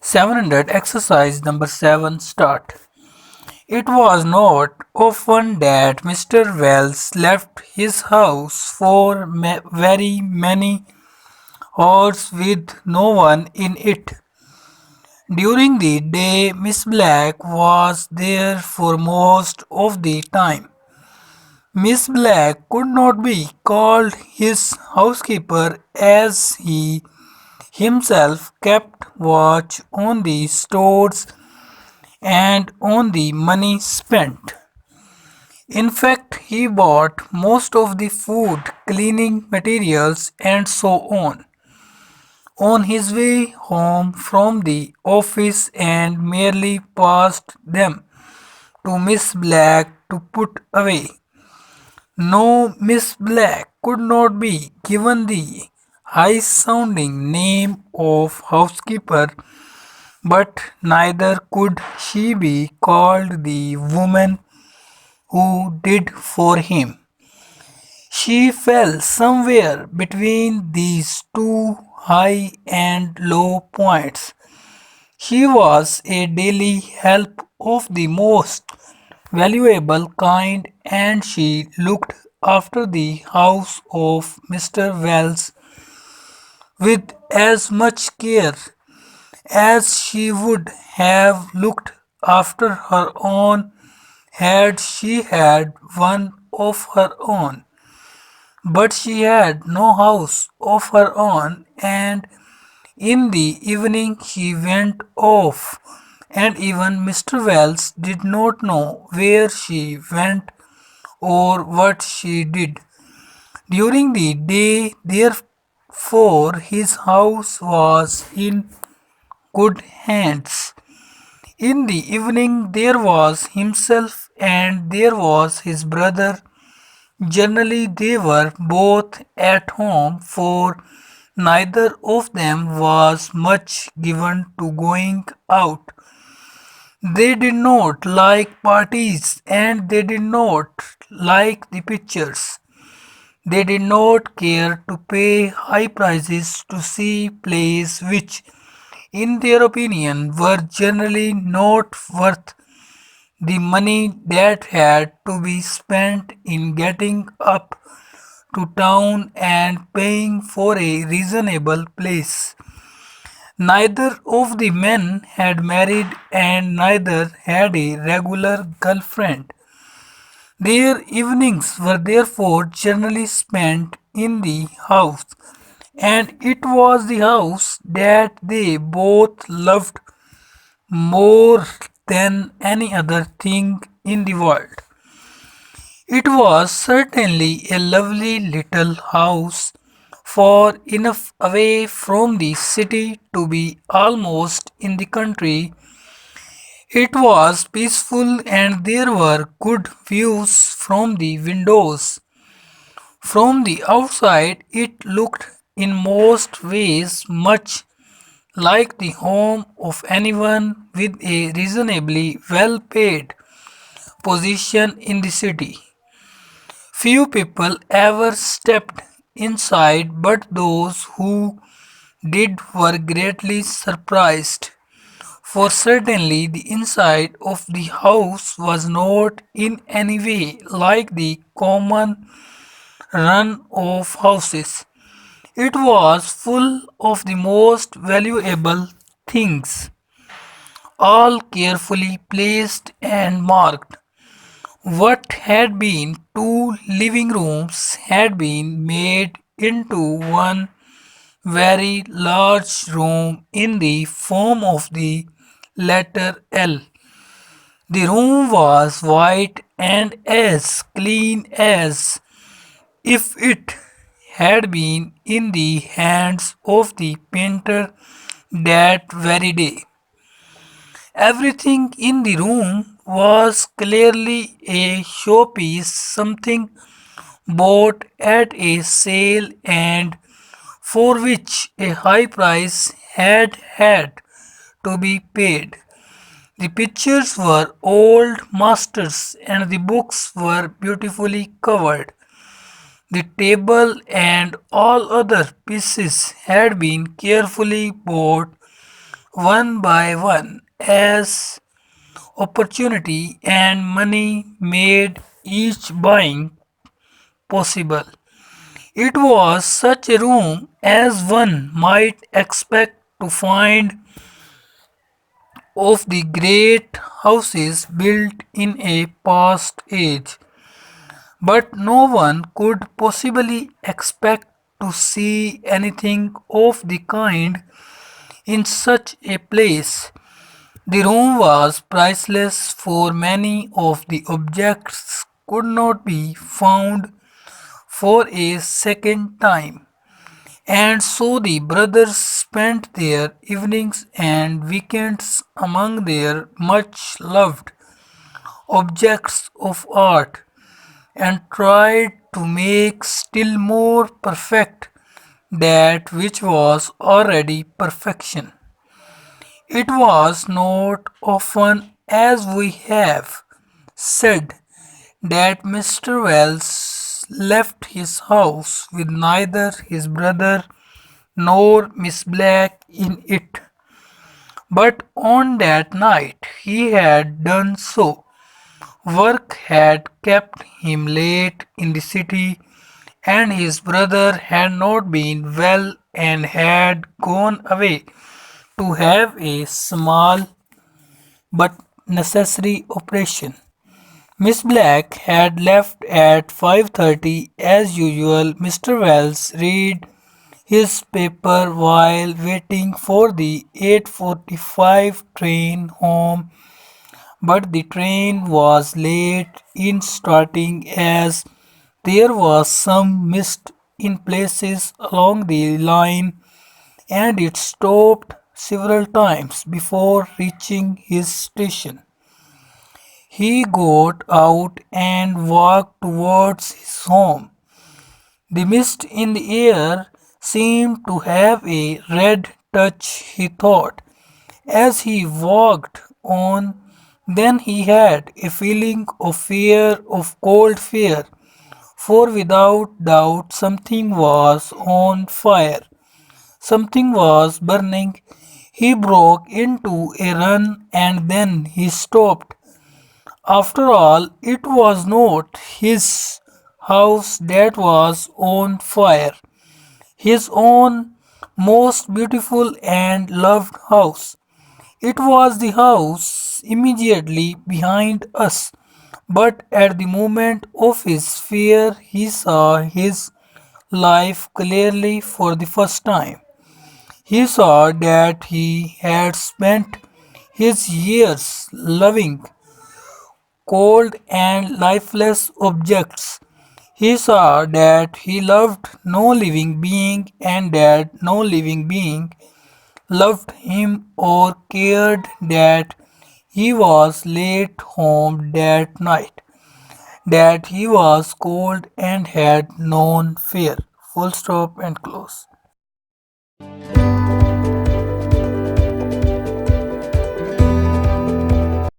700 Exercise number 7 Start. It was not often that Mr. Wells left his house for very many hours with no one in it. During the day, Miss Black was there for most of the time. Miss Black could not be called his housekeeper as he himself kept watch on the stores and on the money spent. In fact, he bought most of the food, cleaning materials, and so on. On his way home from the office and merely passed them to Miss Black to put away. No, Miss Black could not be given the high sounding name of housekeeper, but neither could she be called the woman who did for him. She fell somewhere between these two high and low points. She was a daily help of the most valuable kind, and she looked after the house of Mr. Wells with as much care as she would have looked after her own had she had one of her own. But she had no house of her own, and in the evening she went off, and even Mr. Wells did not know where she went or what she did. During the day, therefore, his house was in good hands. In the evening, there was himself and there was his brother. Generally, they were both at home, for neither of them was much given to going out. They did not like parties and they did not like the pictures. They did not care to pay high prices to see plays which, in their opinion, were generally not worth the money that had to be spent in getting up to town and paying for a reasonable place. Neither of the men had married and neither had a regular girlfriend. Their evenings were therefore generally spent in the house, and it was the house that they both loved more than any other thing in the world. It was certainly a lovely little house, far enough away from the city to be almost in the country. It was peaceful and there were good views from the windows. From the outside, it looked in most ways much like the home of anyone with a reasonably well paid position in the city. Few people ever stepped inside, but those who did were greatly surprised, for certainly the inside of the house was not in any way like the common run of houses. It was full of the most valuable things, all carefully placed and marked. What had been two living rooms had been made into one very large room in the form of the letter L. The room was white and as clean as if it had been in the hands of the painter that very day. Everything in the room was clearly a showpiece, something bought at a sale and for which a high price had to be paid. The pictures were old masters and the books were beautifully covered. The table and all other pieces had been carefully bought one by one as opportunity and money made each buying possible. It was such a room as one might expect to find of the great houses built in a past age, but no one could possibly expect to see anything of the kind in such a place. The room was priceless, for many of the objects could not be found for a second time. And so the brothers spent their evenings and weekends among their much loved objects of art and tried to make still more perfect that which was already perfection. It was not often, as we have said, that Mr. Wells left his house with neither his brother nor Miss Black in it. But on that night he had done so. Work had kept him late in the city, and his brother had not been well and had gone away to have a small but necessary operation. Miss Black had left at 5:30 as usual. Mr. Wells read his paper while waiting for the 8:45 train home, but the train was late in starting as there was some mist in places along the line and it stopped several times before reaching his station. He got out and walked towards his home. The mist in the air seemed to have a red touch, he thought, as he walked on. Then he had a feeling of fear, of cold fear, for without doubt something was on fire. Something was burning. He broke into a run and then he stopped. After all, it was not his house that was on fire, his own most beautiful and loved house. It was the house immediately behind us. But at the moment of his fear, he saw his life clearly for the first time. He saw that he had spent his years loving cold and lifeless objects. He saw that he loved no living being and that no living being loved him or cared that he was late home that night, that he was cold and had known fear. Full stop and close.